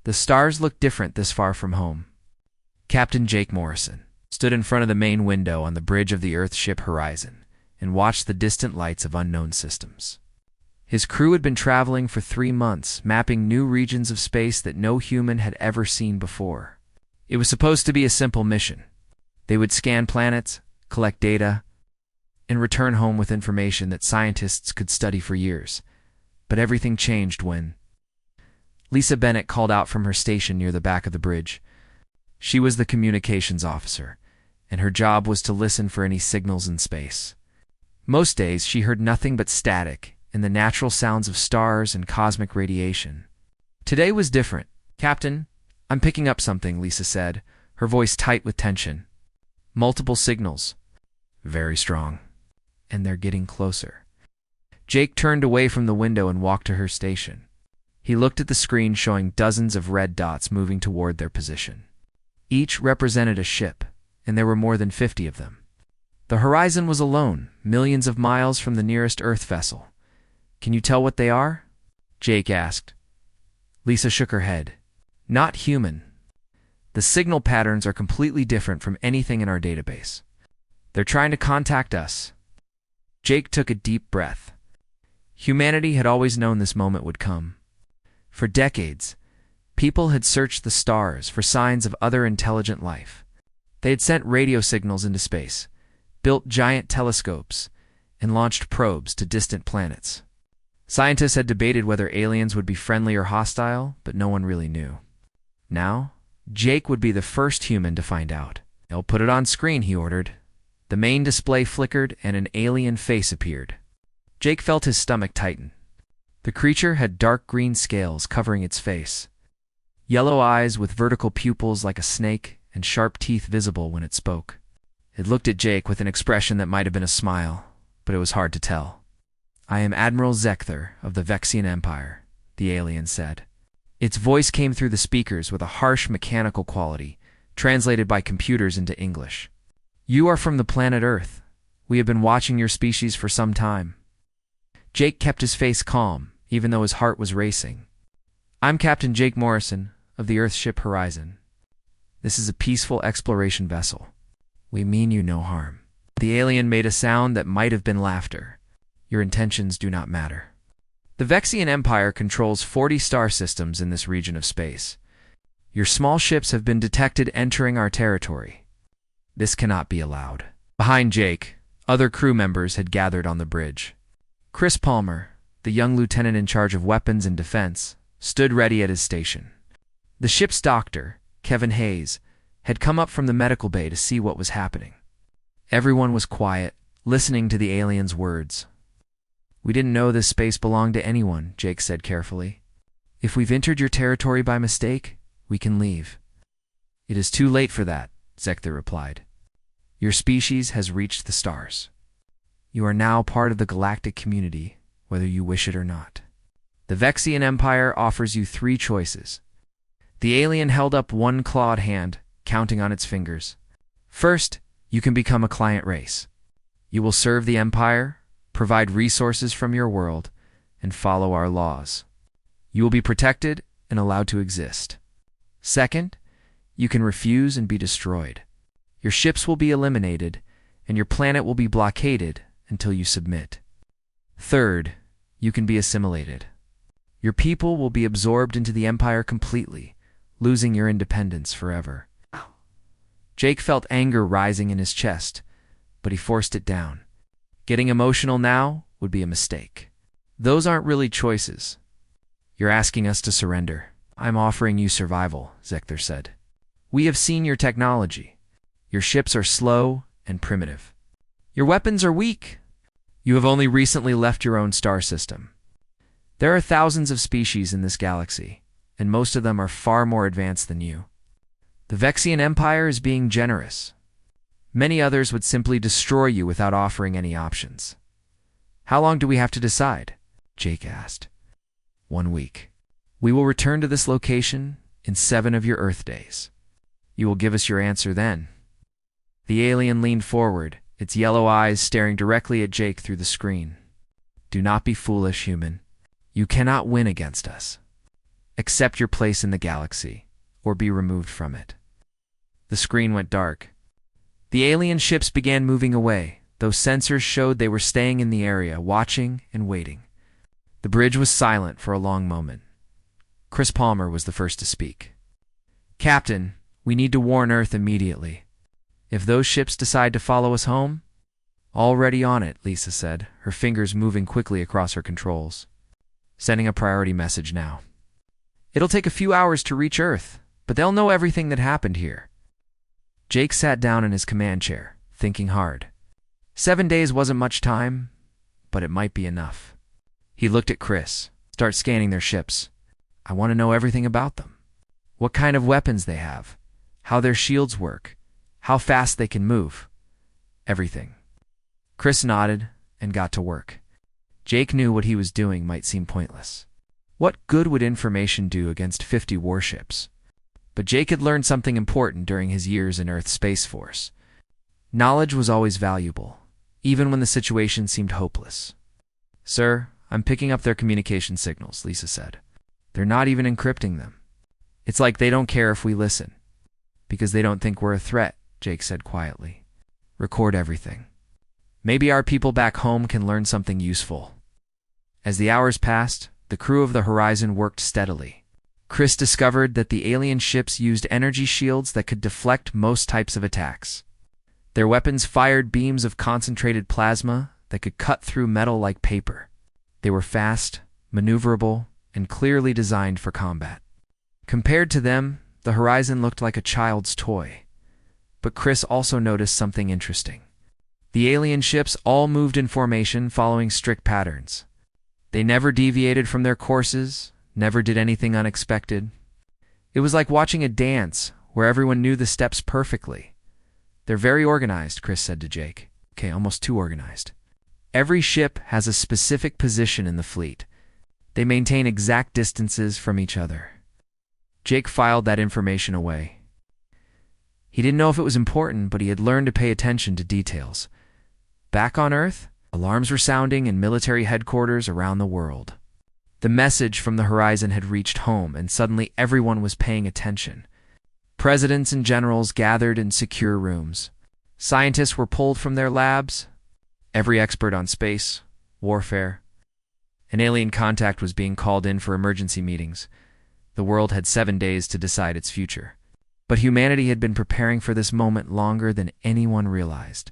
The stars looked different this far from home. Captain Jake Morrison stood in front of the main window on the bridge of the Earthship Horizon and watched the distant lights of unknown systems. His crew had been traveling for 3 months, mapping new regions of space that no human had ever seen before. It was supposed to be a simple mission. They would scan planets, collect data, and return home with information that scientists could study for years. But everything changed when Lisa Bennett called out from her station near the back of the bridge. She was the communications officer, and her job was to listen for any signals in space. Most days, she heard nothing but static and the natural sounds of stars and cosmic radiation. Today was different. "Captain, I'm picking up something," Lisa said, her voice tight with tension. "Multiple signals. Very strong. And they're getting closer." Jake turned away from the window and walked to her station. He looked at the screen showing dozens of red dots moving toward their position. Each represented a ship, and there were more than 50 of them. The horizon was alone, millions of miles from the nearest Earth vessel. "Can you tell what they are?" Jake asked. Lisa shook her head. "Not human. The signal patterns are completely different from anything in our database. They're trying to contact us." Jake took a deep breath. Humanity had always known this moment would come. For decades, people had searched the stars for signs of other intelligent life. They had sent radio signals into space, built giant telescopes, and launched probes to distant planets. Scientists had debated whether aliens would be friendly or hostile, but no one really knew. Now, Jake would be the first human to find out. "I'll put it on screen," he ordered. The main display flickered and an alien face appeared. Jake felt his stomach tighten. The creature had dark green scales covering its face, yellow eyes with vertical pupils like a snake, and sharp teeth visible when it spoke. It looked at Jake with an expression that might have been a smile, but it was hard to tell. "I am Admiral Zekther of the Vexian Empire," the alien said. Its voice came through the speakers with a harsh mechanical quality, translated by computers into English. "You are from the planet Earth. We have been watching your species for some time." Jake kept his face calm, even though his heart was racing. "I'm Captain Jake Morrison of the Earthship Horizon. This is a peaceful exploration vessel. We mean you no harm." The alien made a sound that might have been laughter. "Your intentions do not matter. The Vexian Empire controls 40 star systems in this region of space. Your small ships have been detected entering our territory. This cannot be allowed." Behind Jake, other crew members had gathered on the bridge. Chris Palmer, the young lieutenant in charge of weapons and defense, stood ready at his station. The ship's doctor, Kevin Hayes, had come up from the medical bay to see what was happening. Everyone was quiet, listening to the alien's words. "We didn't know this space belonged to anyone," Jake said carefully. "If we've entered your territory by mistake, we can leave." "It is too late for that," Zekther replied. "Your species has reached the stars. You are now part of the galactic community, whether you wish it or not. The Vexian Empire offers you 3 choices." The alien held up one clawed hand, counting on its fingers. "First, you can become a client race. You will serve the Empire, provide resources from your world, and follow our laws. You will be protected and allowed to exist. Second, you can refuse and be destroyed. Your ships will be eliminated, and your planet will be blockaded until you submit. Third, you can be assimilated. Your people will be absorbed into the Empire completely, losing your independence forever." Jake felt anger rising in his chest, but he forced it down. Getting emotional now would be a mistake. "Those aren't really choices. You're asking us to surrender." "I'm offering you survival," Zekther said. "We have seen your technology. Your ships are slow and primitive. Your weapons are weak. You have only recently left your own star system. There are thousands of species in this galaxy, and most of them are far more advanced than you. The Vexian Empire is being generous. Many others would simply destroy you without offering any options." "How long do we have to decide?" Jake asked. 1 week. "We will return to this location in 7 of your Earth days. You will give us your answer then." The alien leaned forward, its yellow eyes staring directly at Jake through the screen. "Do not be foolish, human. You cannot win against us. Accept your place in the galaxy, or be removed from it. The screen went dark. The alien ships began moving away, though sensors showed they were staying in the area, watching and waiting. The bridge was silent for a long moment. Chris Palmer was the first to speak. "Captain, we need to warn Earth immediately. If those ships decide to follow us home—" "Already on it," Lisa said, her fingers moving quickly across her controls. "Sending a priority message now. It'll take a few hours to reach Earth, but they'll know everything that happened here." Jake sat down in his command chair, thinking hard. 7 days wasn't much time, but it might be enough. He looked at Chris. "Start scanning their ships. I want to know everything about them. What kind of weapons they have, how their shields work, how fast they can move. Everything." Chris nodded and got to work. Jake knew what he was doing might seem pointless. What good would information do against 50 warships? But Jake had learned something important during his years in Earth Space Force. Knowledge was always valuable, even when the situation seemed hopeless. "Sir, I'm picking up their communication signals," Lisa said. "They're not even encrypting them. It's like they don't care if we listen." "Because they don't think we're a threat," Jake said quietly. "Record everything. Maybe our people back home can learn something useful." As the hours passed, the crew of the Horizon worked steadily. Chris discovered that the alien ships used energy shields that could deflect most types of attacks. Their weapons fired beams of concentrated plasma that could cut through metal like paper. They were fast, maneuverable, and clearly designed for combat. Compared to them, the Horizon looked like a child's toy. But Chris also noticed something interesting. The alien ships all moved in formation following strict patterns. They never deviated from their courses, never did anything unexpected. It was like watching a dance where everyone knew the steps perfectly. "They're very organized," Chris said to Jake. "Okay, almost too organized. Every ship has a specific position in the fleet. They maintain exact distances from each other." Jake filed that information away. He didn't know if it was important, but he had learned to pay attention to details. Back on Earth, alarms were sounding in military headquarters around the world. The message from the Horizon had reached home, and suddenly everyone was paying attention. Presidents and generals gathered in secure rooms. Scientists were pulled from their labs. Every expert on space, warfare. An alien contact was being called in for emergency meetings. The world had 7 days to decide its future. But humanity had been preparing for this moment longer than anyone realized.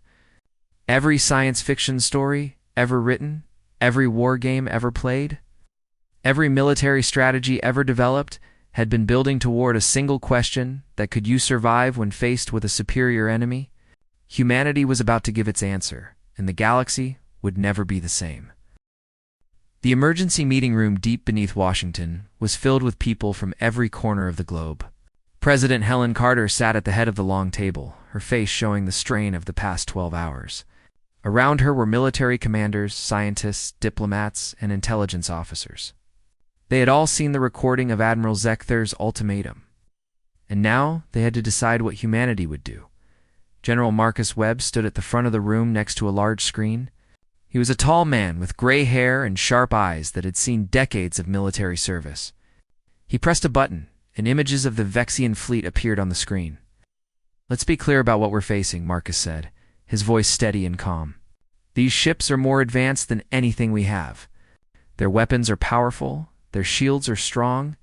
Every science fiction story ever written, every war game ever played, every military strategy ever developed had been building toward a single question that could you survive when faced with a superior enemy? Humanity was about to give its answer, and the galaxy would never be the same. The emergency meeting room deep beneath Washington was filled with people from every corner of the globe. President Helen Carter sat at the head of the long table, her face showing the strain of the past 12 hours. Around her were military commanders, scientists, diplomats, and intelligence officers. They had all seen the recording of Admiral Zekther's ultimatum. And now they had to decide what humanity would do. General Marcus Webb stood at the front of the room next to a large screen. He was a tall man with gray hair and sharp eyes that had seen decades of military service. He pressed a button, and images of the Vexian fleet appeared on the screen. "Let's be clear about what we're facing," Marcus said, his voice steady and calm. "These ships are more advanced than anything we have. Their weapons are powerful, their shields are strong,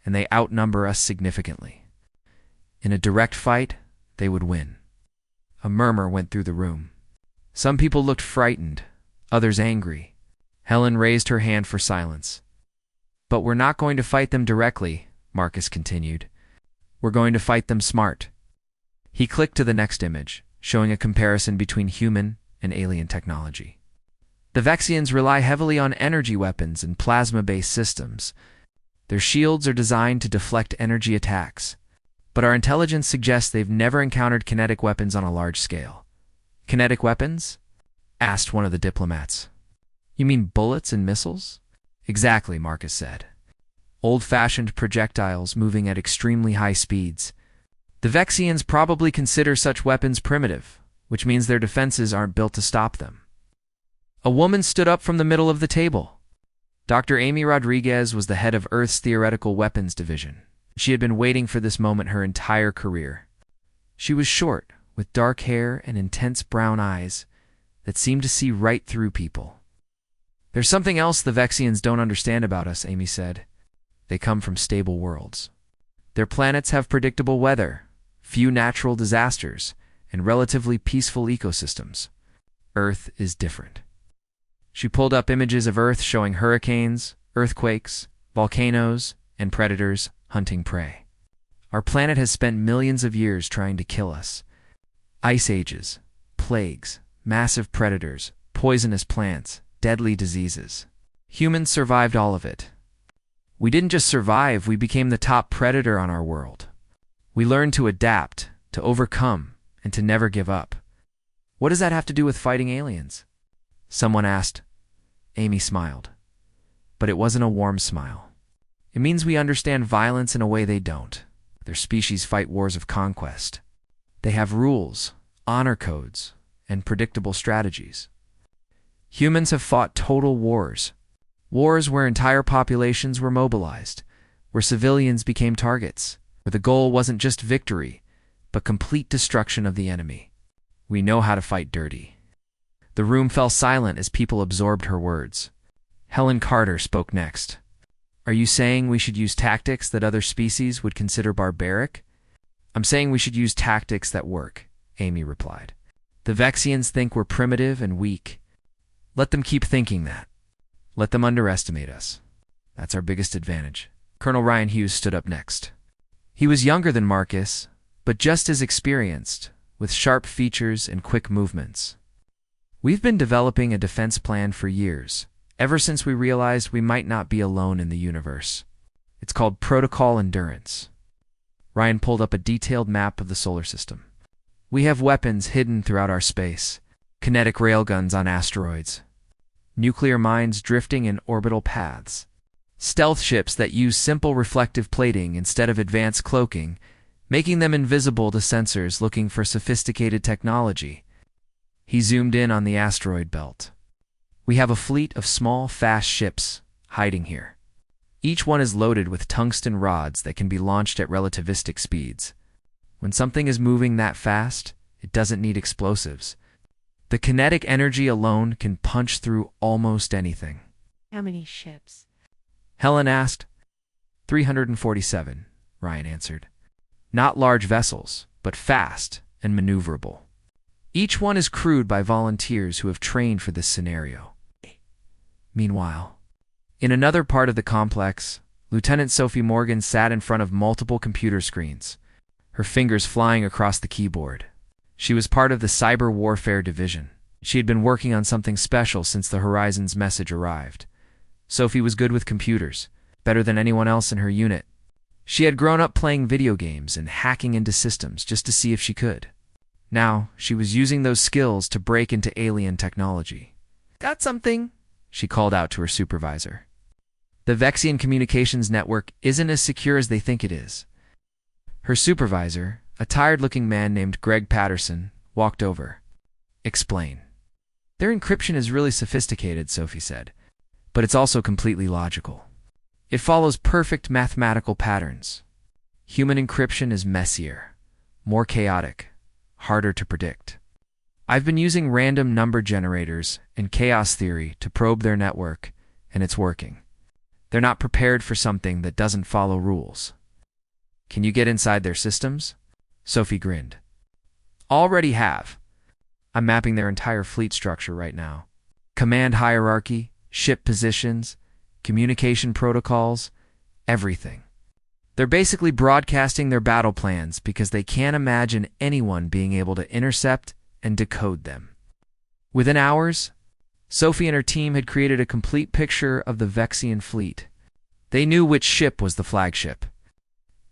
and they outnumber us significantly. In a direct fight, they would win." A murmur went through the room. Some people looked frightened, others angry. Helen raised her hand for silence. "But we're not going to fight them directly," Marcus continued. "We're going to fight them smart." He clicked to the next image, showing a comparison between human and alien technology. The Vexians rely heavily on energy weapons and plasma-based systems. Their shields are designed to deflect energy attacks. But our intelligence suggests they've never encountered kinetic weapons on a large scale. "Kinetic weapons?" asked one of the diplomats. "You mean bullets and missiles?" "Exactly," Marcus said. "Old-fashioned projectiles moving at extremely high speeds. The Vexians probably consider such weapons primitive, which means their defenses aren't built to stop them." A woman stood up from the middle of the table. Dr. Amy Rodriguez was the head of Earth's Theoretical Weapons Division. She had been waiting for this moment her entire career. She was short, with dark hair and intense brown eyes that seemed to see right through people. "There's something else the Vexians don't understand about us," Amy said. "They come from stable worlds. Their planets have predictable weather, few natural disasters, and relatively peaceful ecosystems. Earth is different." She pulled up images of Earth showing hurricanes, earthquakes, volcanoes, and predators hunting prey. "Our planet has spent millions of years trying to kill us. Ice ages, plagues, massive predators, poisonous plants, deadly diseases. Humans survived all of it. We didn't just survive, we became the top predator on our world. We learned to adapt, to overcome, and to never give up." "What does that have to do with fighting aliens?" someone asked. Amy smiled. But it wasn't a warm smile. "It means we understand violence in a way they don't. Their species fight wars of conquest. They have rules, honor codes, and predictable strategies. Humans have fought total wars. Wars where entire populations were mobilized, where civilians became targets, where the goal wasn't just victory, but complete destruction of the enemy. We know how to fight dirty." The room fell silent as people absorbed her words. Helen Carter spoke next. "Are you saying we should use tactics that other species would consider barbaric?" "I'm saying we should use tactics that work," Amy replied. "The Vexians think we're primitive and weak. Let them keep thinking that. Let them underestimate us. That's our biggest advantage." Colonel Ryan Hughes stood up next. He was younger than Marcus, but just as experienced, with sharp features and quick movements. "We've been developing a defense plan for years, ever since we realized we might not be alone in the universe. It's called Protocol Endurance." Ryan pulled up a detailed map of the solar system. "We have weapons hidden throughout our space, kinetic railguns on asteroids, nuclear mines drifting in orbital paths, stealth ships that use simple reflective plating instead of advanced cloaking, making them invisible to sensors looking for sophisticated technology." He zoomed in on the asteroid belt. "We have a fleet of small, fast ships hiding here. Each one is loaded with tungsten rods that can be launched at relativistic speeds. When something is moving that fast, it doesn't need explosives. The kinetic energy alone can punch through almost anything." "How many ships?" Helen asked. 347, Ryan answered. "Not large vessels, but fast and maneuverable. Each one is crewed by volunteers who have trained for this scenario." Meanwhile, in another part of the complex, Lieutenant Sophie Morgan sat in front of multiple computer screens, her fingers flying across the keyboard. She was part of the Cyber Warfare Division. She had been working on something special since the Horizon's message arrived. Sophie was good with computers, better than anyone else in her unit. She had grown up playing video games and hacking into systems just to see if she could. Now, she was using those skills to break into alien technology. "Got something," she called out to her supervisor. "The Vexian communications network isn't as secure as they think it is." Her supervisor, a tired-looking man named Greg Patterson, walked over. "Explain." "Their encryption is really sophisticated," Sophie said, "but it's also completely logical. It follows perfect mathematical patterns. Human encryption is messier, more chaotic, harder to predict. I've been using random number generators and chaos theory to probe their network, and it's working. They're not prepared for something that doesn't follow rules." "Can you get inside their systems?" Sophie grinned. "Already have. I'm mapping their entire fleet structure right now. Command hierarchy, ship positions, communication protocols, everything. They're basically broadcasting their battle plans because they can't imagine anyone being able to intercept and decode them." Within hours, Sophie and her team had created a complete picture of the Vexian fleet. They knew which ship was the flagship,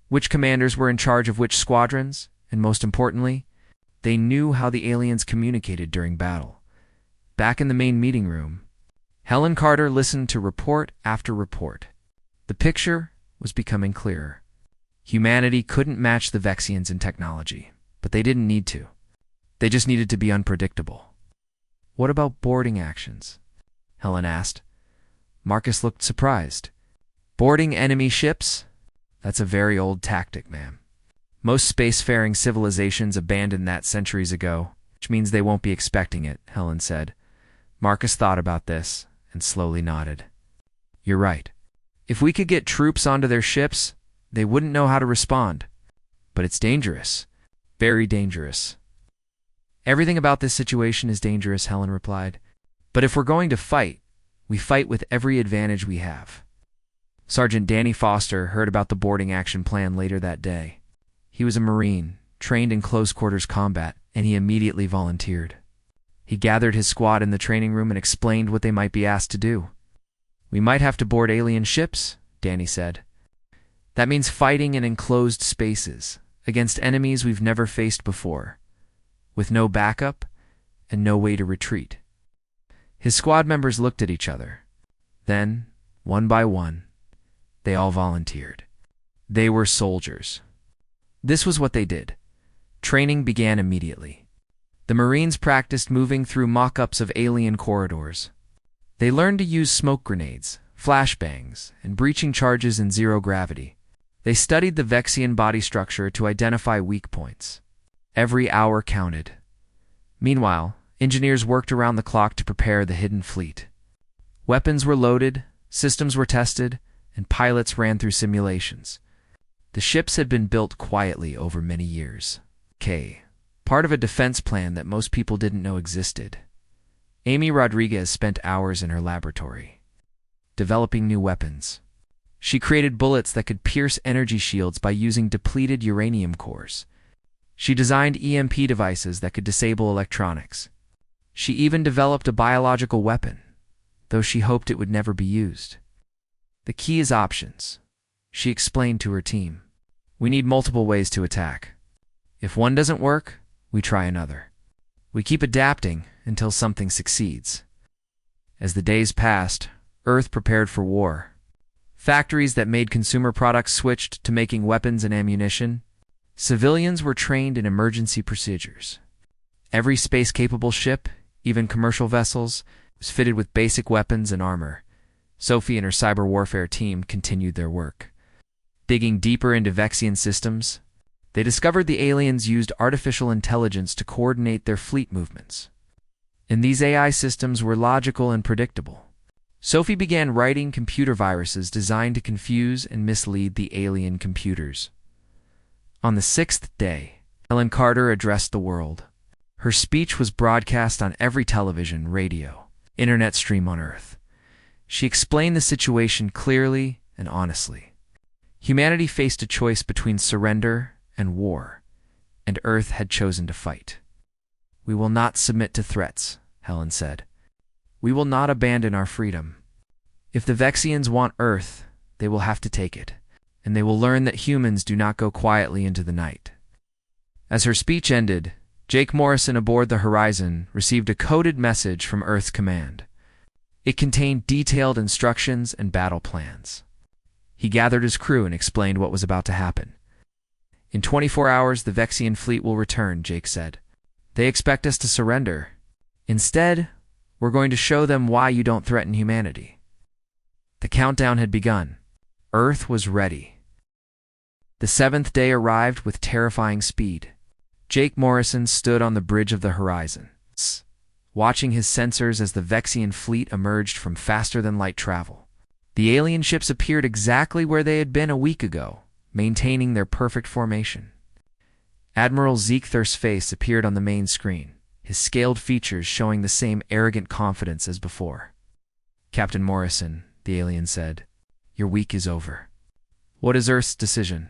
which commanders were in charge of which squadrons, and most importantly, they knew how the aliens communicated during battle. Back in the main meeting room, Helen Carter listened to report after report. The picture was becoming clearer. Humanity couldn't match the Vexians in technology, but they didn't need to. They just needed to be unpredictable. "What about boarding actions?" Helen asked. Marcus looked surprised. Boarding enemy ships? That's a very old tactic, ma'am. Most spacefaring civilizations abandoned that centuries ago, which means they won't be expecting it, Helen said. Marcus thought about this and slowly nodded. You're right. If we could get troops onto their ships, they wouldn't know how to respond. But it's dangerous. Very dangerous. Everything about this situation is dangerous, Helen replied. But if we're going to fight, we fight with every advantage we have. Sergeant Danny Foster heard about the boarding action plan later that day. He was a Marine, trained in close-quarters combat, and he immediately volunteered. He gathered his squad in the training room and explained what they might be asked to do. We might have to board alien ships, Danny said. That means fighting in enclosed spaces, against enemies we've never faced before, with no backup and no way to retreat. His squad members looked at each other. Then, one by one, they all volunteered. They were soldiers. This was what they did. Training began immediately. The Marines practiced moving through mock-ups of alien corridors. They learned to use smoke grenades, flashbangs, and breaching charges in zero gravity. They studied the Vexian body structure to identify weak points. Every hour counted. Meanwhile, engineers worked around the clock to prepare the hidden fleet. Weapons were loaded, systems were tested, and pilots ran through simulations. The ships had been built quietly over many years. Part of a defense plan that most people didn't know existed. Amy Rodriguez spent hours in her laboratory, developing new weapons. She created bullets that could pierce energy shields by using depleted uranium cores. She designed EMP devices that could disable electronics. She even developed a biological weapon, though she hoped it would never be used. The key is options, she explained to her team. We need multiple ways to attack. If one doesn't work, we try another. We keep adapting until something succeeds. As the days passed, Earth prepared for war. Factories that made consumer products switched to making weapons and ammunition. Civilians were trained in emergency procedures. Every space-capable ship, even commercial vessels, was fitted with basic weapons and armor. Sophie and her cyber warfare team continued their work. Digging deeper into Vexian systems, they discovered the aliens used artificial intelligence to coordinate their fleet movements. And these AI systems were logical and predictable. Sophie began writing computer viruses designed to confuse and mislead the alien computers. On the 6th day, Helen Carter addressed the world. Her speech was broadcast on every television, radio, internet stream on Earth. She explained the situation clearly and honestly. Humanity faced a choice between surrender and war, and Earth had chosen to fight. We will not submit to threats, Helen said. We will not abandon our freedom. If the Vexians want Earth, they will have to take it, and they will learn that humans do not go quietly into the night. As her speech ended, Jake Morrison aboard the Horizon received a coded message from Earth's command. It contained detailed instructions and battle plans. He gathered his crew and explained what was about to happen. In 24 hours, the Vexian fleet will return, Jake said. They expect us to surrender. Instead, we're going to show them why you don't threaten humanity. The countdown had begun. Earth was ready. The 7th day arrived with terrifying speed. Jake Morrison stood on the bridge of the Horizon, watching his sensors as the Vexian fleet emerged from faster-than-light travel. The alien ships appeared exactly where they had been a week ago, maintaining their perfect formation. Admiral Zeekthur's face appeared on the main screen, his scaled features showing the same arrogant confidence as before. Captain Morrison, the alien said, your week is over. What is Earth's decision?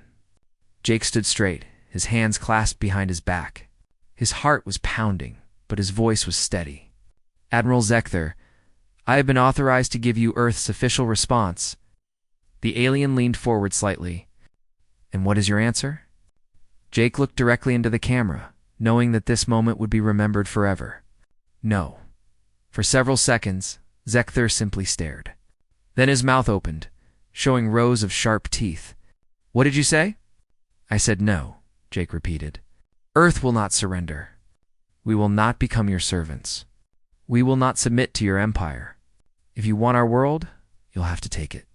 Jake stood straight, his hands clasped behind his back. His heart was pounding, but his voice was steady. Admiral Zeekthur, I have been authorized to give you Earth's official response. The alien leaned forward slightly. And what is your answer? Jake looked directly into the camera, knowing that this moment would be remembered forever. No. For several seconds, Zeekthur simply stared. Then his mouth opened, showing rows of sharp teeth. What did you say? I said no, Jake repeated. Earth will not surrender. We will not become your servants. We will not submit to your empire. If you want our world, You'll have to take it.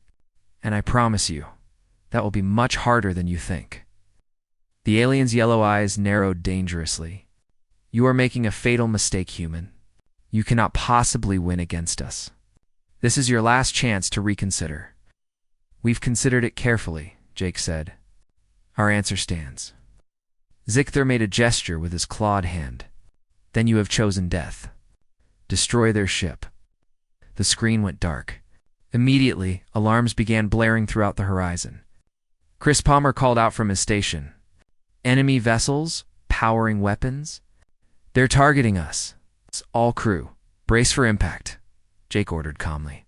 And I promise you, that will be much harder than you think." The alien's yellow eyes narrowed dangerously. "You are making a fatal mistake, human. You cannot possibly win against us. This is your last chance to reconsider." "We've considered it carefully," Jake said. "Our answer stands." Zichther made a gesture with his clawed hand. "Then you have chosen death. Destroy their ship." The screen went dark. Immediately, alarms began blaring throughout the horizon. Chris Palmer called out from his station. "Enemy vessels? Powering weapons? They're targeting us. All crew, brace for impact," Jake ordered calmly.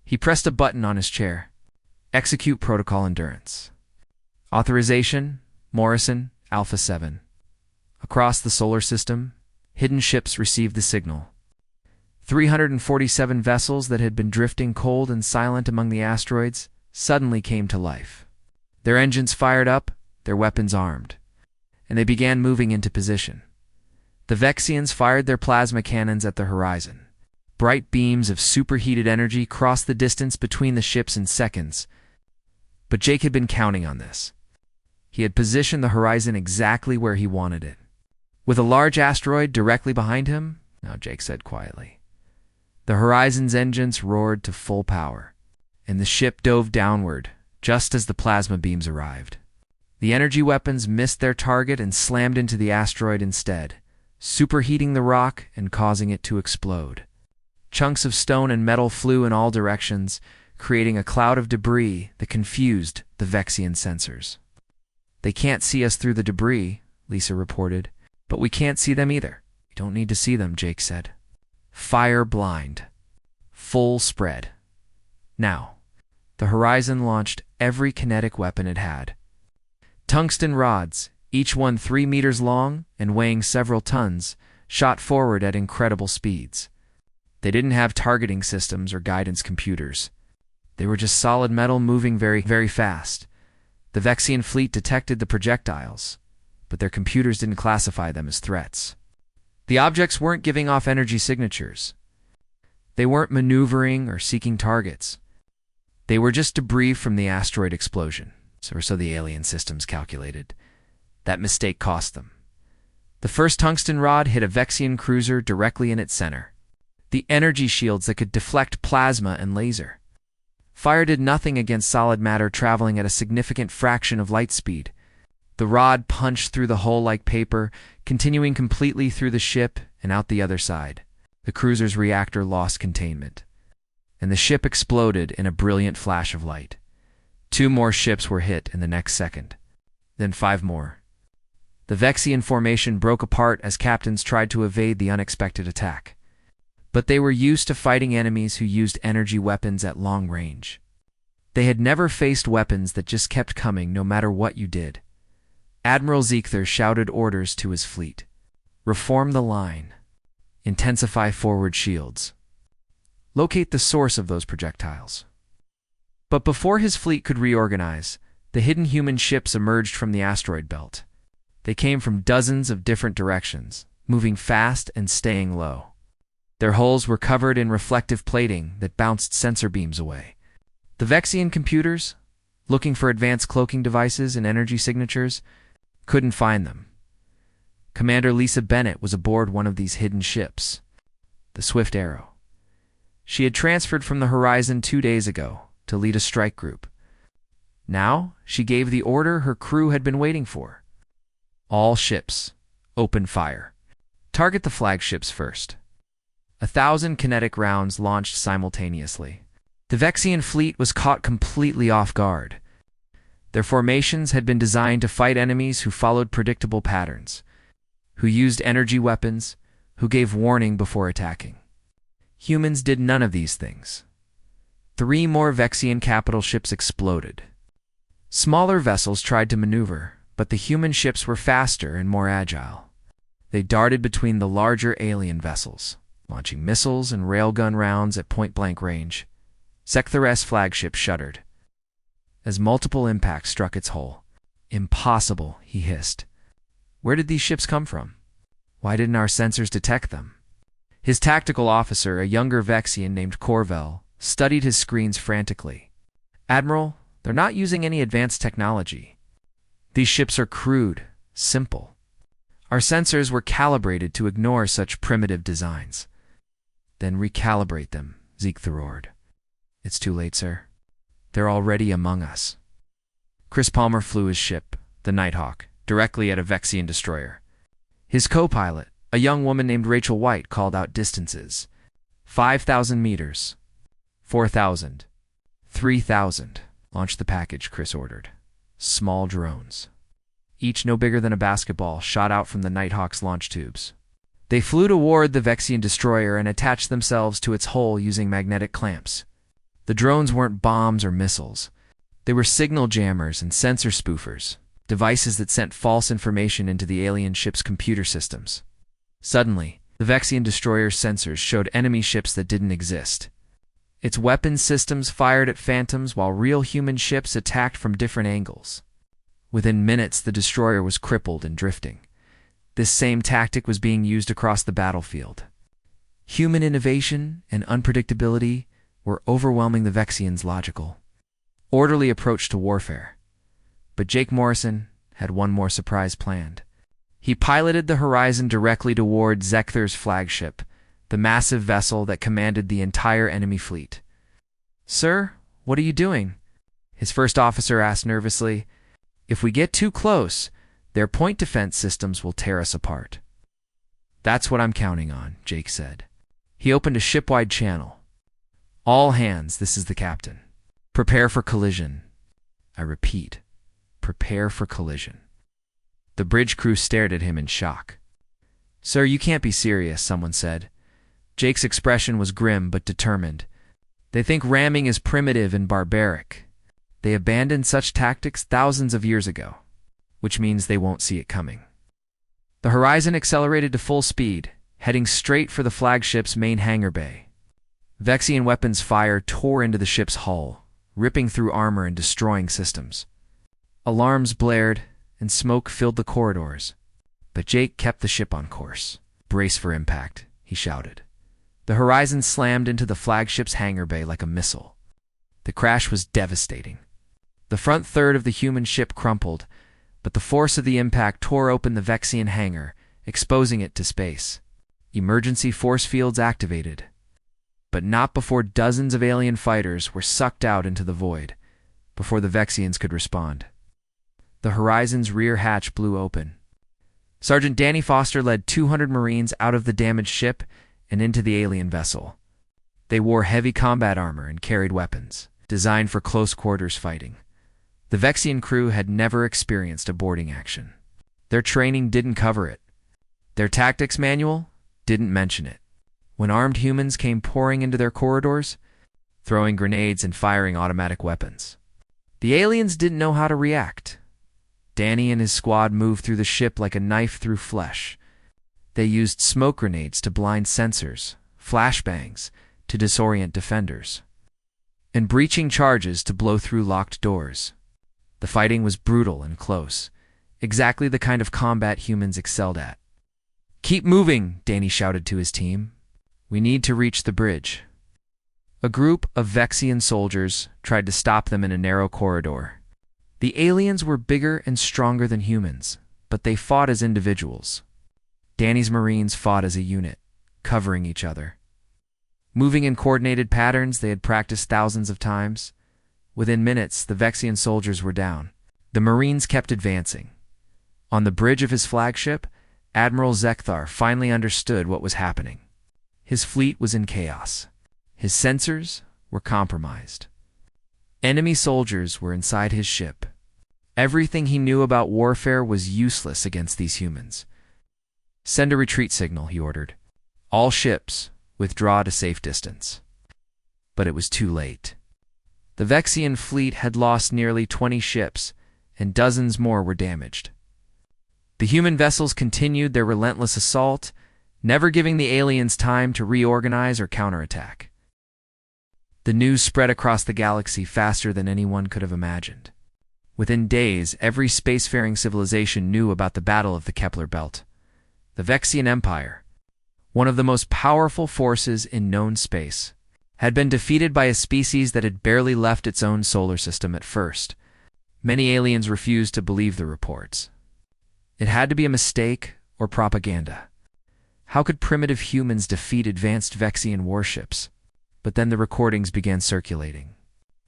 He pressed a button on his chair. "Execute protocol endurance. Authorization, Morrison, Alpha 7. Across the solar system, hidden ships received the signal. 347 vessels that had been drifting cold and silent among the asteroids suddenly came to life. Their engines fired up, their weapons armed, and they began moving into position. The Vexians fired their plasma cannons at the horizon. Bright beams of superheated energy crossed the distance between the ships in seconds. But Jake had been counting on this. He had positioned the horizon exactly where he wanted it. With a large asteroid directly behind him, now Jake said quietly, the horizon's engines roared to full power, and the ship dove downward just as the plasma beams arrived. The energy weapons missed their target and slammed into the asteroid instead, superheating the rock and causing it to explode. Chunks of stone and metal flew in all directions, creating a cloud of debris that confused the Vexian sensors. "They can't see us through the debris," Lisa reported, "but we can't see them either." "You don't need to see them," Jake said. "Fire blind. Full spread." Now, the horizon launched every kinetic weapon it had. Tungsten rods, each one 3 meters long and weighing several tons, shot forward at incredible speeds. They didn't have targeting systems or guidance computers. They were just solid metal moving very, very fast. The Vexian fleet detected the projectiles, but their computers didn't classify them as threats. The objects weren't giving off energy signatures. They weren't maneuvering or seeking targets. They were just debris from the asteroid explosion, or so the alien systems calculated. That mistake cost them. The first tungsten rod hit a Vexian cruiser directly in its center. The energy shields that could deflect plasma and laser. Fire did nothing against solid matter traveling at a significant fraction of light speed. The rod punched through the hull like paper, continuing completely through the ship and out the other side. The cruiser's reactor lost containment, and the ship exploded in a brilliant flash of light. 2 more ships were hit in the next second, then 5 more. The Vexian formation broke apart as captains tried to evade the unexpected attack. But they were used to fighting enemies who used energy weapons at long range. They had never faced weapons that just kept coming no matter what you did. Admiral Zichther shouted orders to his fleet. "Reform the line. Intensify forward shields. Locate the source of those projectiles." But before his fleet could reorganize, the hidden human ships emerged from the asteroid belt. They came from dozens of different directions, moving fast and staying low. Their hulls were covered in reflective plating that bounced sensor beams away. The Vexian computers, looking for advanced cloaking devices and energy signatures, couldn't find them. Commander Lisa Bennett was aboard one of these hidden ships, the Swift Arrow. She had transferred from the horizon 2 days ago to lead a strike group. Now she gave the order her crew had been waiting for. "All ships, open fire. Target the flagships first." 1,000 kinetic rounds launched simultaneously. The Vexian fleet was caught completely off guard. Their formations had been designed to fight enemies who followed predictable patterns, who used energy weapons, who gave warning before attacking. Humans did none of these things. 3 more Vexian capital ships exploded. Smaller vessels tried to maneuver, but the human ships were faster and more agile. They darted between the larger alien vessels, launching missiles and railgun rounds at point-blank range. Zichther's flagship shuddered as multiple impacts struck its hull. "Impossible," he hissed. "Where did these ships come from? Why didn't our sensors detect them?" His tactical officer, a younger Vexian named Corvel, studied his screens frantically. "Admiral, they're not using any advanced technology. These ships are crude, simple. Our sensors were calibrated to ignore such primitive designs." "Then recalibrate them," Zeke roared. "It's too late, sir. They're already among us." Chris Palmer flew his ship, the Nighthawk, directly at a Vexian destroyer. His co-pilot, a young woman named Rachel White, called out distances. 5,000 meters. 4,000. 3,000. "Launch the package," Chris ordered. Small drones, each no bigger than a basketball, shot out from the Nighthawk's launch tubes. They flew toward the Vexian destroyer and attached themselves to its hull using magnetic clamps. The drones weren't bombs or missiles. They were signal jammers and sensor spoofers, devices that sent false information into the alien ship's computer systems. Suddenly, the Vexian destroyer's sensors showed enemy ships that didn't exist. Its weapons systems fired at phantoms while real human ships attacked from different angles. Within minutes, the destroyer was crippled and drifting. This same tactic was being used across the battlefield. Human innovation and unpredictability were overwhelming the Vexians' logical, orderly approach to warfare. But Jake Morrison had one more surprise planned. He piloted the Horizon directly toward Zekthar's flagship, the massive vessel that commanded the entire enemy fleet. "Sir, what are you doing?" his first officer asked nervously. "If we get too close, their point defense systems will tear us apart." "That's what I'm counting on," Jake said. He opened a ship-wide channel. "All hands, this is the captain. Prepare for collision. I repeat, prepare for collision." The bridge crew stared at him in shock. "Sir, you can't be serious," someone said. Jake's expression was grim but determined. "They think ramming is primitive and barbaric. They abandoned such tactics thousands of years ago, which means they won't see it coming." The Horizon accelerated to full speed, heading straight for the flagship's main hangar bay. Vexian weapons fire tore into the ship's hull, ripping through armor and destroying systems. Alarms blared, and smoke filled the corridors. But Jake kept the ship on course. "Brace for impact," he shouted. The Horizon slammed into the flagship's hangar bay like a missile. The crash was devastating. The front third of the human ship crumpled, but the force of the impact tore open the Vexian hangar, exposing it to space. Emergency force fields activated. But not before dozens of alien fighters were sucked out into the void, before the Vexians could respond. The Horizon's rear hatch blew open. Sergeant Danny Foster led 200 Marines out of the damaged ship and into the alien vessel. They wore heavy combat armor and carried weapons, designed for close-quarters fighting. The Vexian crew had never experienced a boarding action. Their training didn't cover it. Their tactics manual didn't mention it. When armed humans came pouring into their corridors, throwing grenades and firing automatic weapons, the aliens didn't know how to react. Danny and his squad moved through the ship like a knife through flesh. They used smoke grenades to blind sensors, flashbangs to disorient defenders, and breaching charges to blow through locked doors. The fighting was brutal and close, exactly the kind of combat humans excelled at. "Keep moving," Danny shouted to his team. "We need to reach the bridge." A group of Vexian soldiers tried to stop them in a narrow corridor. The aliens were bigger and stronger than humans, but they fought as individuals. Danny's Marines fought as a unit, covering each other. Moving in coordinated patterns they had practiced thousands of times. Within minutes, the Vexian soldiers were down. The Marines kept advancing. On the bridge of his flagship, Admiral Zekthar finally understood what was happening. His fleet was in chaos. His sensors were compromised. Enemy soldiers were inside his ship. Everything he knew about warfare was useless against these humans. "Send a retreat signal," he ordered. "All ships, withdraw to safe distance." But it was too late. The Vexian fleet had lost nearly 20 ships, and dozens more were damaged. The human vessels continued their relentless assault, never giving the aliens time to reorganize or counterattack. The news spread across the galaxy faster than anyone could have imagined. Within days, every spacefaring civilization knew about the Battle of the Kepler Belt. The Vexian Empire, one of the most powerful forces in known space, had been defeated by a species that had barely left its own solar system at first. Many aliens refused to believe the reports. It had to be a mistake or propaganda. How could primitive humans defeat advanced Vexian warships? But then the recordings began circulating.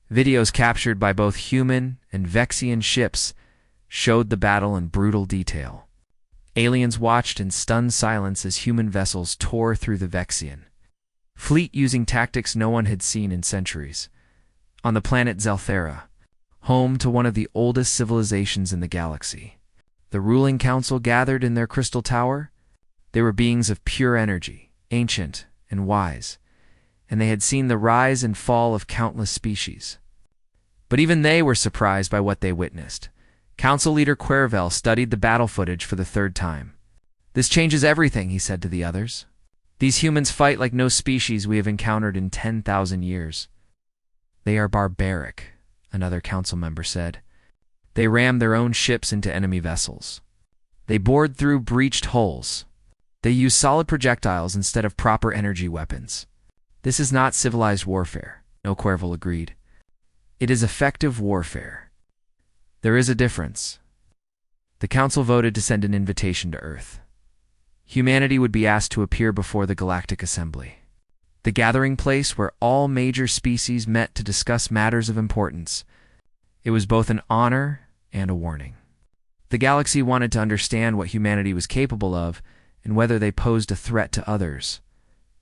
Videos captured by both human and Vexian ships showed the battle in brutal detail. Aliens watched in stunned silence as human vessels tore through the Vexian fleet using tactics no one had seen in centuries. On the planet Zelthera, home to one of the oldest civilizations in the galaxy, the ruling council gathered in their crystal tower. They were beings of pure energy, ancient and wise, and they had seen the rise and fall of countless species. But even they were surprised by what they witnessed. Council leader Quervel studied the battle footage for the third time. "This changes everything," he said to the others. "These humans fight like no species we have encountered in 10,000 years. They are barbaric," another council member said. "They rammed their own ships into enemy vessels. They bored through breached hulls. They use solid projectiles instead of proper energy weapons. This is not civilized warfare," Quervel agreed. "It is effective warfare. There is a difference." The council voted to send an invitation to Earth. Humanity would be asked to appear before the Galactic Assembly, the gathering place where all major species met to discuss matters of importance. It was both an honor and a warning. The galaxy wanted to understand what humanity was capable of and whether they posed a threat to others.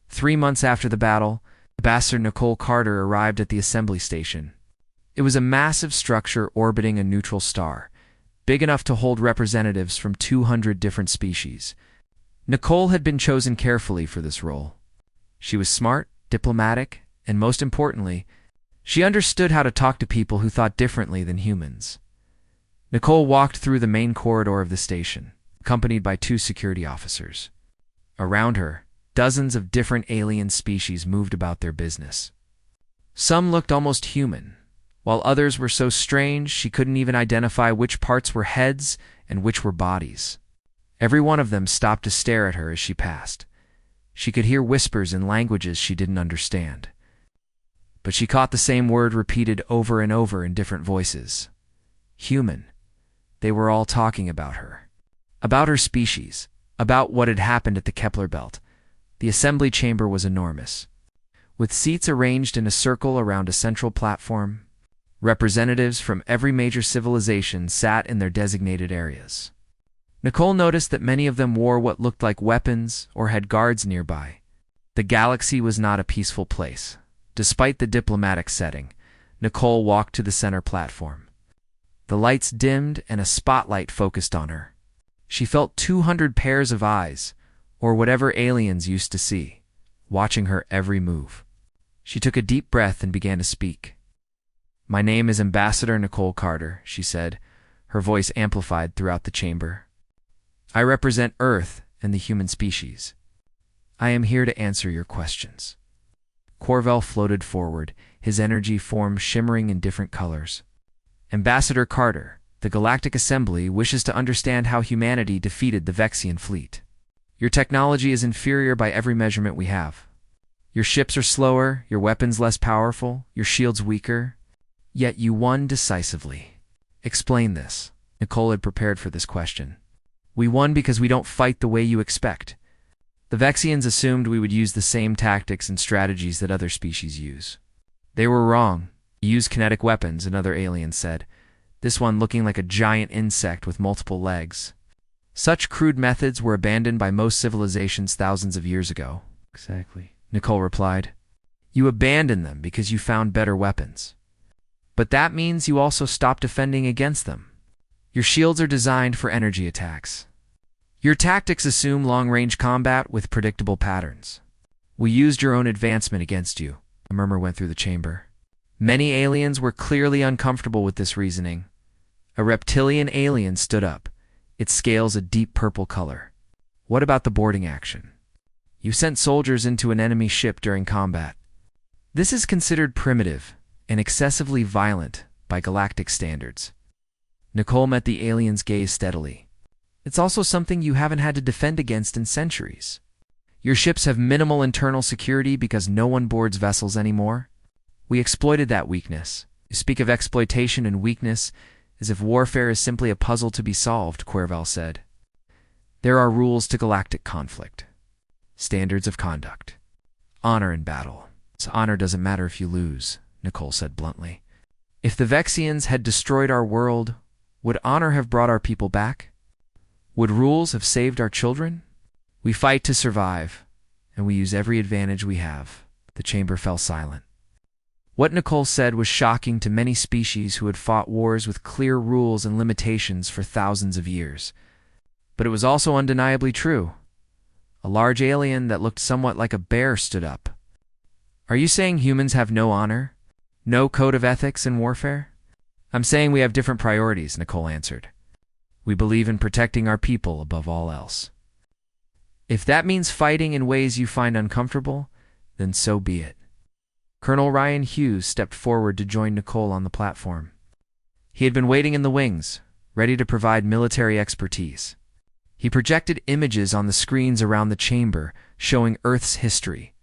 3 months after the battle, Ambassador Nicole Carter arrived at the assembly station. It was a massive structure orbiting a neutral star, big enough to hold representatives from 200 different species. Nicole had been chosen carefully for this role. She was smart, diplomatic, and most importantly, she understood how to talk to people who thought differently than humans. Nicole walked through the main corridor of the station, accompanied by 2 security officers. Around her, dozens of different alien species moved about their business. Some looked almost human, while others were so strange she couldn't even identify which parts were heads and which were bodies. Every one of them stopped to stare at her as she passed. She could hear whispers in languages she didn't understand. But she caught the same word repeated over and over in different voices. Human. They were all talking about her. About her species. About what had happened at the Kepler Belt. The assembly chamber was enormous, with seats arranged in a circle around a central platform. Representatives from every major civilization sat in their designated areas. Nicole noticed that many of them wore what looked like weapons or had guards nearby. The galaxy was not a peaceful place. Despite the diplomatic setting, Nicole walked to the center platform. The lights dimmed and a spotlight focused on her. She felt 200 pairs of eyes, or whatever aliens used to see, watching her every move. She took a deep breath and began to speak. "My name is Ambassador Nicole Carter," she said, her voice amplified throughout the chamber. "I represent Earth and the human species. I am here to answer your questions." Quervel floated forward, his energy form shimmering in different colors. "Ambassador Carter, the Galactic Assembly wishes to understand how humanity defeated the Vexian fleet. Your technology is inferior by every measurement we have. Your ships are slower, your weapons less powerful, your shields weaker. Yet you won decisively. Explain this." Nicole had prepared for this question. "We won because we don't fight the way you expect. The Vexians assumed we would use the same tactics and strategies that other species use. They were wrong. You use kinetic weapons," another alien said, this one looking like a giant insect with multiple legs. "Such crude methods were abandoned by most civilizations thousands of years ago." "Exactly," Nicole replied. "You abandoned them because you found better weapons. But that means you also stopped defending against them. Your shields are designed for energy attacks. Your tactics assume long-range combat with predictable patterns. We used your own advancement against you." A murmur went through the chamber. Many aliens were clearly uncomfortable with this reasoning. A reptilian alien stood up, its scales a deep purple color. "What about the boarding action? You sent soldiers into an enemy ship during combat. This is considered primitive and excessively violent by galactic standards." Nicole met the alien's gaze steadily. "It's also something you haven't had to defend against in centuries. Your ships have minimal internal security because no one boards vessels anymore? We exploited that weakness. You speak of exploitation and weakness as if warfare is simply a puzzle to be solved, Cuerval said. There are rules to galactic conflict. Standards of conduct. Honor in battle. Honor doesn't matter if you lose, Nicole said bluntly. If the Vexians had destroyed our world, would honor have brought our people back? Would rules have saved our children? We fight to survive, and we use every advantage we have. The chamber fell silent. What Nicole said was shocking to many species who had fought wars with clear rules and limitations for thousands of years. But it was also undeniably true. A large alien that looked somewhat like a bear stood up. Are you saying humans have no honor? No code of ethics in warfare? I'm saying we have different priorities, Nicole answered. We believe in protecting our people above all else. If that means fighting in ways you find uncomfortable, then so be it. Colonel Ryan Hughes stepped forward to join Nicole on the platform. He had been waiting in the wings, ready to provide military expertise. He projected images on the screens around the chamber, showing Earth's history.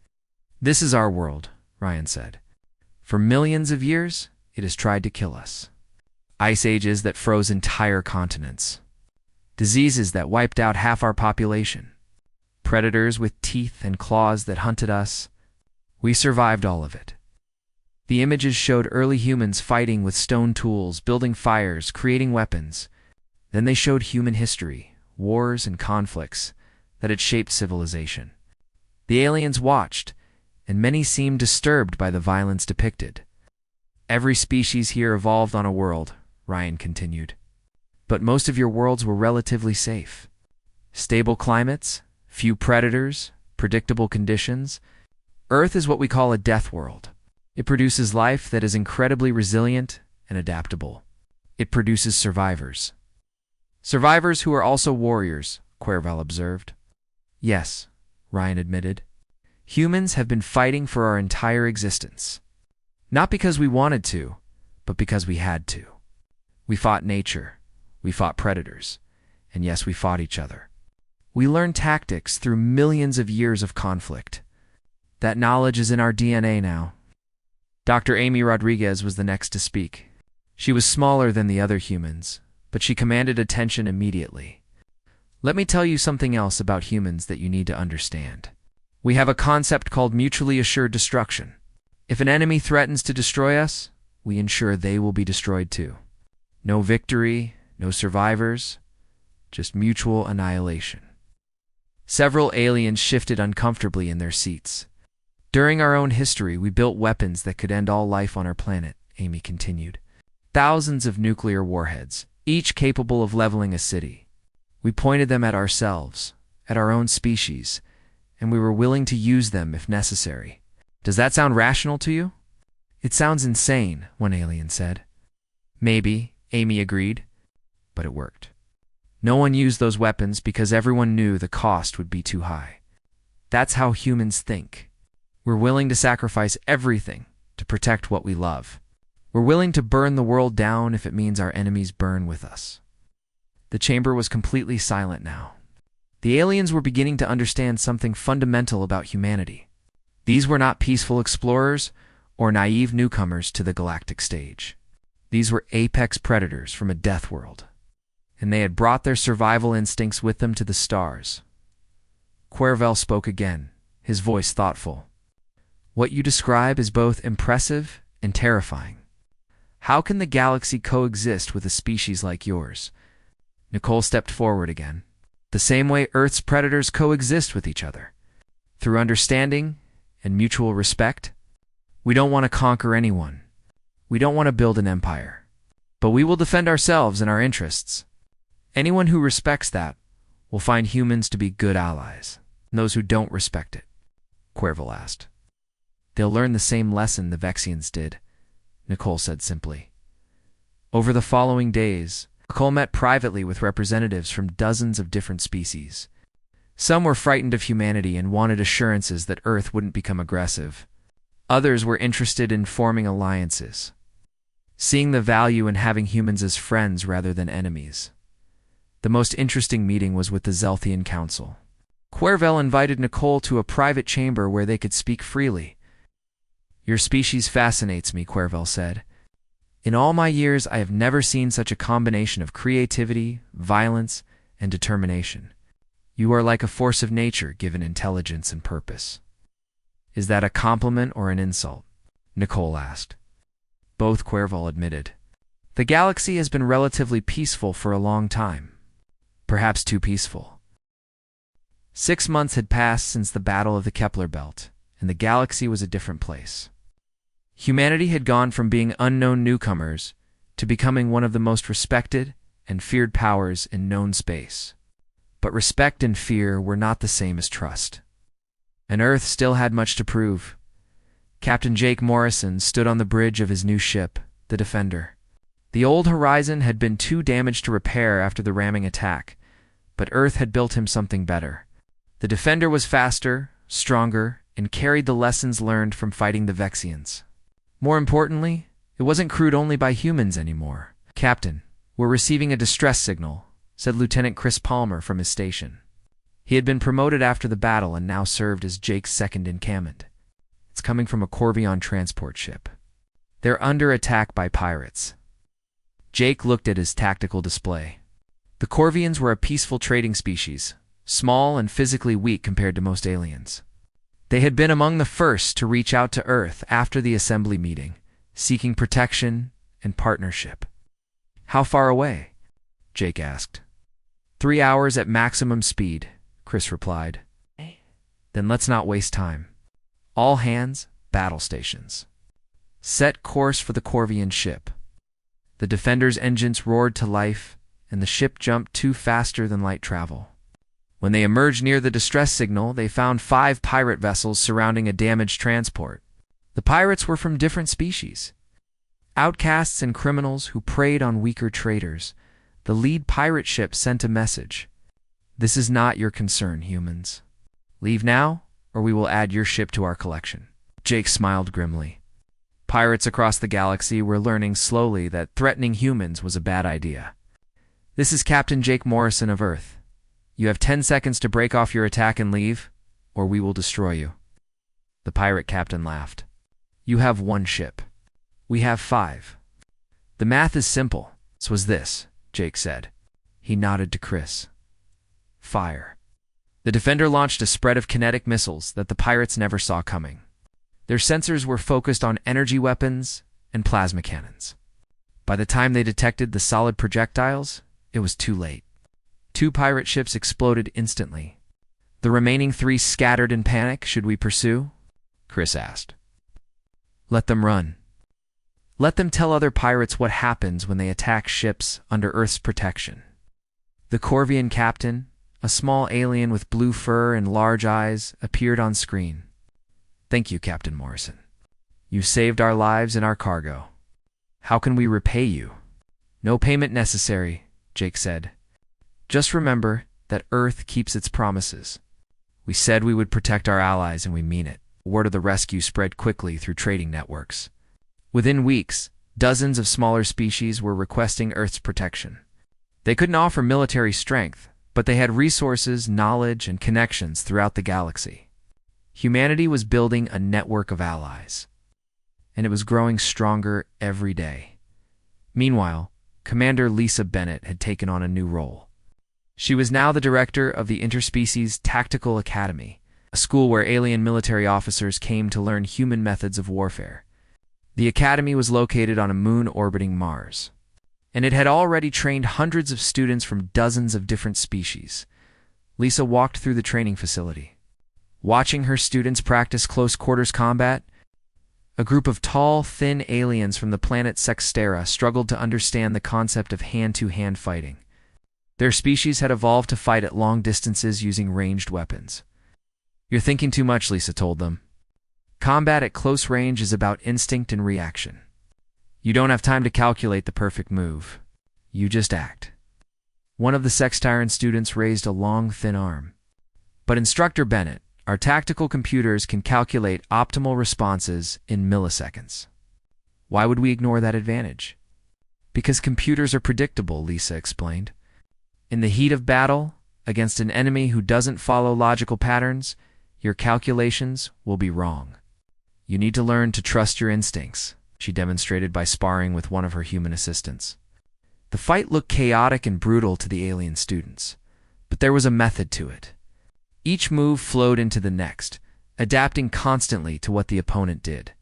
This is our world, Ryan said. For millions of years, it has tried to kill us. Ice ages that froze entire continents. Diseases that wiped out half our population. Predators with teeth and claws that hunted us. We survived all of it. The images showed early humans fighting with stone tools, building fires, creating weapons. Then they showed human history, wars and conflicts that had shaped civilization. The aliens watched, and many seemed disturbed by the violence depicted. Every species here evolved on a world, Ryan continued. But most of your worlds were relatively safe. Stable climates, few predators, predictable conditions. Earth is what we call a death world. It produces life that is incredibly resilient and adaptable. It produces survivors. Survivors who are also warriors, Cuerval observed. Yes, Ryan admitted. Humans have been fighting for our entire existence. Not because we wanted to, but because we had to. We fought nature, we fought predators, and yes, we fought each other. We learned tactics through millions of years of conflict. That knowledge is in our DNA now. Dr. Amy Rodriguez was the next to speak. She was smaller than the other humans, but she commanded attention immediately. Let me tell you something else about humans that you need to understand. We have a concept called mutually assured destruction. If an enemy threatens to destroy us, we ensure they will be destroyed too. No victory, no survivors, just mutual annihilation. Several aliens shifted uncomfortably in their seats. During our own history, we built weapons that could end all life on our planet, Amy continued. Thousands of nuclear warheads, each capable of leveling a city. We pointed them at ourselves, at our own species, and we were willing to use them if necessary. Does that sound rational to you? It sounds insane, one alien said. Maybe, Amy agreed, but it worked. No one used those weapons because everyone knew the cost would be too high. That's how humans think. We're willing to sacrifice everything to protect what we love. We're willing to burn the world down if it means our enemies burn with us. The chamber was completely silent now. The aliens were beginning to understand something fundamental about humanity. These were not peaceful explorers or naive newcomers to the galactic stage. These were apex predators from a death world, and they had brought their survival instincts with them to the stars. Cuerval spoke again, his voice thoughtful. What you describe is both impressive and terrifying. How can the galaxy coexist with a species like yours? Nicole stepped forward again. The same way Earth's predators coexist with each other. Through understanding and mutual respect. We don't want to conquer anyone. We don't want to build an empire. But we will defend ourselves and our interests. Anyone who respects that will find humans to be good allies. And those who don't respect it, Cuerval asked. They'll learn the same lesson the Vexians did, Nicole said simply. Over the following days, Nicole met privately with representatives from dozens of different species. Some were frightened of humanity and wanted assurances that Earth wouldn't become aggressive. Others were interested in forming alliances, seeing the value in having humans as friends rather than enemies. The most interesting meeting was with the Zelthian Council. Cuervel invited Nicole to a private chamber where they could speak freely. "Your species fascinates me," Cuervel said. "In all my years, I have never seen such a combination of creativity, violence, and determination. You are like a force of nature given intelligence and purpose." "Is that a compliment or an insult?" Nicole asked. "Both," Cuervel admitted. "The galaxy has been relatively peaceful for a long time. Perhaps too peaceful." 6 months had passed since the Battle of the Kepler Belt, and the galaxy was a different place. Humanity had gone from being unknown newcomers to becoming one of the most respected and feared powers in known space. But respect and fear were not the same as trust. And Earth still had much to prove. Captain Jake Morrison stood on the bridge of his new ship, the Defender. The old Horizon had been too damaged to repair after the ramming attack, but Earth had built him something better. The Defender was faster, stronger, and carried the lessons learned from fighting the Vexians. More importantly, it wasn't crewed only by humans anymore. "Captain, we're receiving a distress signal," said Lieutenant Chris Palmer from his station. He had been promoted after the battle and now served as Jake's second in command. "It's coming from a Corvion transport ship. They're under attack by pirates." Jake looked at his tactical display. The Corvians were a peaceful trading species, small and physically weak compared to most aliens. They had been among the first to reach out to Earth after the assembly meeting, seeking protection and partnership. "How far away?" Jake asked. 3 hours at maximum speed," Chris replied. "Then let's not waste time. All hands, battle stations. Set course for the Corvian ship." The Defender's engines roared to life, and the ship jumped too faster than light travel. When they emerged near the distress signal, they found 5 pirate vessels surrounding a damaged transport. The pirates were from different species. Outcasts and criminals who preyed on weaker traders. The lead pirate ship sent a message. "This is not your concern, humans. Leave now, or we will add your ship to our collection." Jake smiled grimly. Pirates across the galaxy were learning slowly that threatening humans was a bad idea. "This is Captain Jake Morrison of Earth. You have 10 seconds to break off your attack and leave, or we will destroy you." The pirate captain laughed. "You have 1 ship. We have 5. The math is simple." "So was this," Jake said. He nodded to Chris. "Fire." The Defender launched a spread of kinetic missiles that the pirates never saw coming. Their sensors were focused on energy weapons and plasma cannons. By the time they detected the solid projectiles, it was too late. 2 pirate ships exploded instantly. The remaining 3 scattered in panic. "Should we pursue?" Chris asked. "Let them run. Let them tell other pirates what happens when they attack ships under Earth's protection." The Corvian captain, a small alien with blue fur and large eyes, appeared on screen. "Thank you, Captain Morrison. You saved our lives and our cargo. How can we repay you?" "No payment necessary," Jake said. "Just remember that Earth keeps its promises. We said we would protect our allies, and we mean it." Word of the rescue spread quickly through trading networks. Within weeks, dozens of smaller species were requesting Earth's protection. They couldn't offer military strength, but they had resources, knowledge, and connections throughout the galaxy. Humanity was building a network of allies, and it was growing stronger every day. Meanwhile, Commander Lisa Bennett had taken on a new role. She was now the director of the Interspecies Tactical Academy, a school where alien military officers came to learn human methods of warfare. The academy was located on a moon orbiting Mars, and it had already trained hundreds of students from dozens of different species. Lisa walked through the training facility. Watching her students practice close-quarters combat, a group of tall, thin aliens from the planet Sextera struggled to understand the concept of hand-to-hand fighting. Their species had evolved to fight at long distances using ranged weapons. "You're thinking too much," Lisa told them. "Combat at close range is about instinct and reaction. You don't have time to calculate the perfect move. You just act." One of the Sextiran students raised a long, thin arm. "But Instructor Bennett, our tactical computers can calculate optimal responses in milliseconds." "Why would we ignore that advantage?" "Because computers are predictable," Lisa explained. "In the heat of battle, Against an enemy who doesn't follow logical patterns, your calculations will be wrong. You need to learn to trust your instincts, she demonstrated by sparring with one of her human assistants. The fight looked chaotic and brutal to the alien students, but there was a method to it. Each move flowed into the next, adapting constantly to what the opponent did.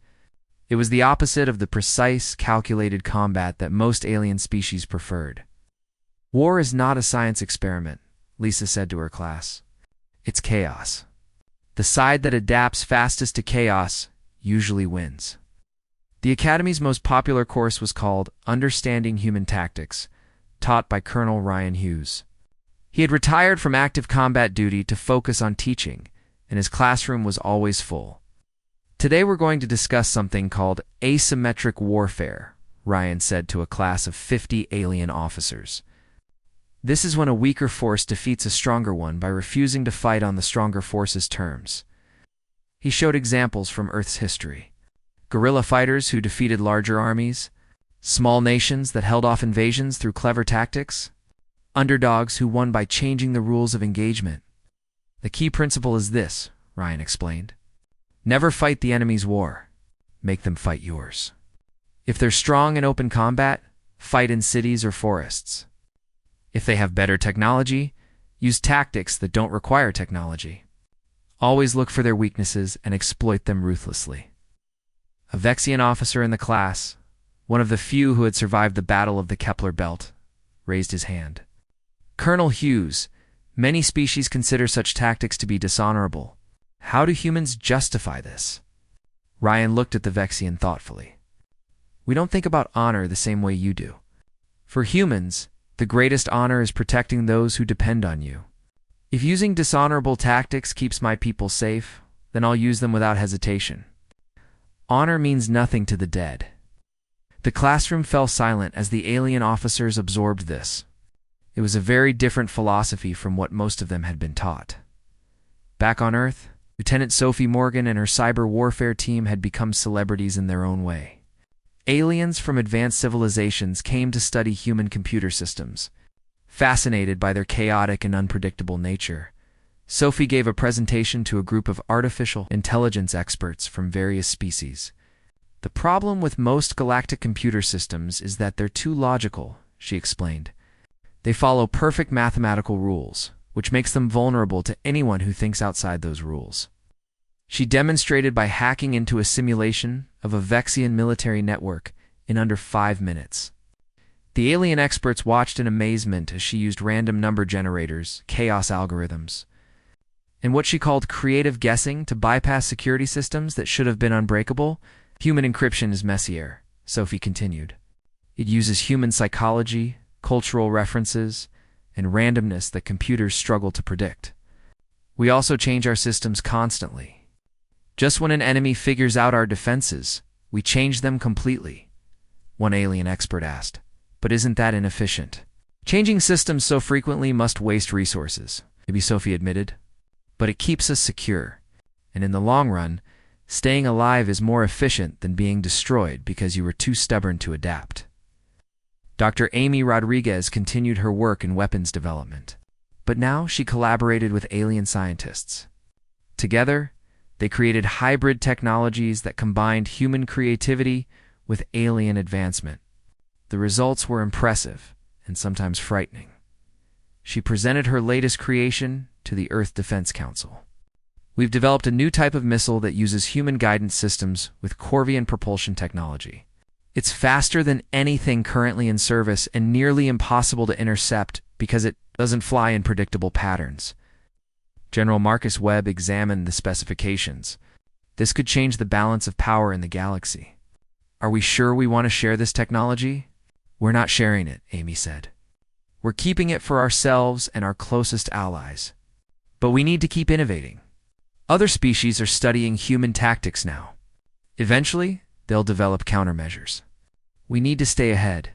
It was the opposite of the precise, calculated combat that most alien species preferred. War is not a science experiment, Lisa said to her class. It's chaos. The side that adapts fastest to chaos usually wins. The Academy's most popular course was called Understanding Human Tactics, taught by Colonel Ryan Hughes. He had retired from active combat duty to focus on teaching, and his classroom was always full. Today we're going to discuss something called asymmetric warfare, Ryan said to a class of 50 alien officers. This is when a weaker force defeats a stronger one by refusing to fight on the stronger force's terms. He showed examples from Earth's history. Guerrilla fighters who defeated larger armies, small nations that held off invasions through clever tactics, underdogs who won by changing the rules of engagement. The key principle is this, Ryan explained. Never fight the enemy's war. Make them fight yours. If they're strong in open combat, fight in cities or forests. If they have better technology, use tactics that don't require technology. Always look for their weaknesses and exploit them ruthlessly. A Vexian officer in the class, one of the few who had survived the Battle of the Kepler Belt, raised his hand. Colonel Hughes, many species consider such tactics to be dishonorable. How do humans justify this? Ryan looked at the Vexian thoughtfully. We don't think about honor the same way you do. For humans, the greatest honor is protecting those who depend on you. If using dishonorable tactics keeps my people safe, then I'll use them without hesitation. Honor means nothing to the dead. The classroom fell silent as the alien officers absorbed this. It was a very different philosophy from what most of them had been taught. Back on Earth, Lieutenant Sophie Morgan and her cyber warfare team had become celebrities in their own way. Aliens from advanced civilizations came to study human computer systems. Fascinated by their chaotic and unpredictable nature, Sophie gave a presentation to a group of artificial intelligence experts from various species. The problem with most galactic computer systems is that they're too logical, she explained. They follow perfect mathematical rules, which makes them vulnerable to anyone who thinks outside those rules. She demonstrated by hacking into a simulation of a Vexian military network in under 5 minutes. The alien experts watched in amazement as she used random number generators, chaos algorithms, and what she called creative guessing to bypass security systems that should have been unbreakable. Human encryption is messier, Sophie continued. It uses human psychology, cultural references, and randomness that computers struggle to predict. We also change our systems constantly. Just when an enemy figures out our defenses, we change them completely, one alien expert asked. But isn't that inefficient? Changing systems so frequently must waste resources, maybe Sophie admitted. But it keeps us secure, and in the long run, staying alive is more efficient than being destroyed because you were too stubborn to adapt. Dr. Amy Rodriguez continued her work in weapons development, but now she collaborated with alien scientists. Together, they created hybrid technologies that combined human creativity with alien advancement. The results were impressive and sometimes frightening. She presented her latest creation to the Earth Defense Council. We've developed a new type of missile that uses human guidance systems with Corvian propulsion technology. It's faster than anything currently in service and nearly impossible to intercept because it doesn't fly in predictable patterns. General Marcus Webb examined the specifications. This could change the balance of power in the galaxy. Are we sure we want to share this technology? We're not sharing it, Amy said. We're keeping it for ourselves and our closest allies. But we need to keep innovating. Other species are studying human tactics now. Eventually, they'll develop countermeasures. We need to stay ahead.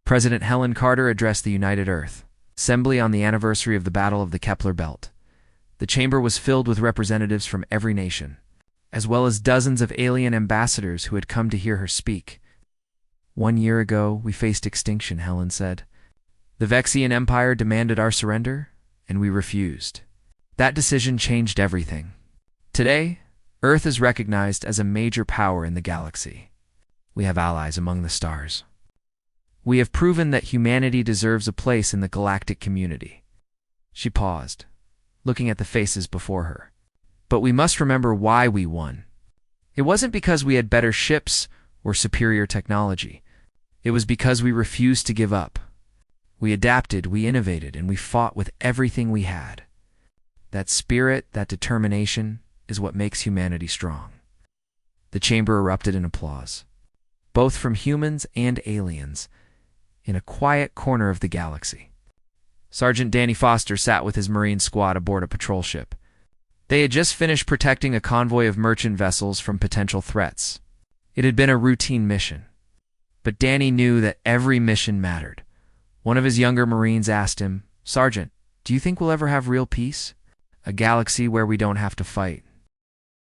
President Helen Carter addressed the United Earth Assembly on the anniversary of the Battle of the Kepler Belt. The chamber was filled with representatives from every nation, as well as dozens of alien ambassadors who had come to hear her speak. 1 year ago, we faced extinction, Helen said. The Vexian Empire demanded our surrender, and we refused. That decision changed everything. Today, Earth is recognized as a major power in the galaxy. We have allies among the stars. We have proven that humanity deserves a place in the galactic community. She paused, looking at the faces before her. But we must remember why we won. It wasn't because we had better ships or superior technology. It was because we refused to give up. We adapted, we innovated, and we fought with everything we had. That spirit, that determination, is what makes humanity strong. The chamber erupted in applause, both from humans and aliens, in a quiet corner of the galaxy. Sergeant Danny Foster sat with his Marine squad aboard a patrol ship. They had just finished protecting a convoy of merchant vessels from potential threats. It had been a routine mission. But Danny knew that every mission mattered. One of his younger Marines asked him, "Sergeant, do you think we'll ever have real peace? A galaxy where we don't have to fight?"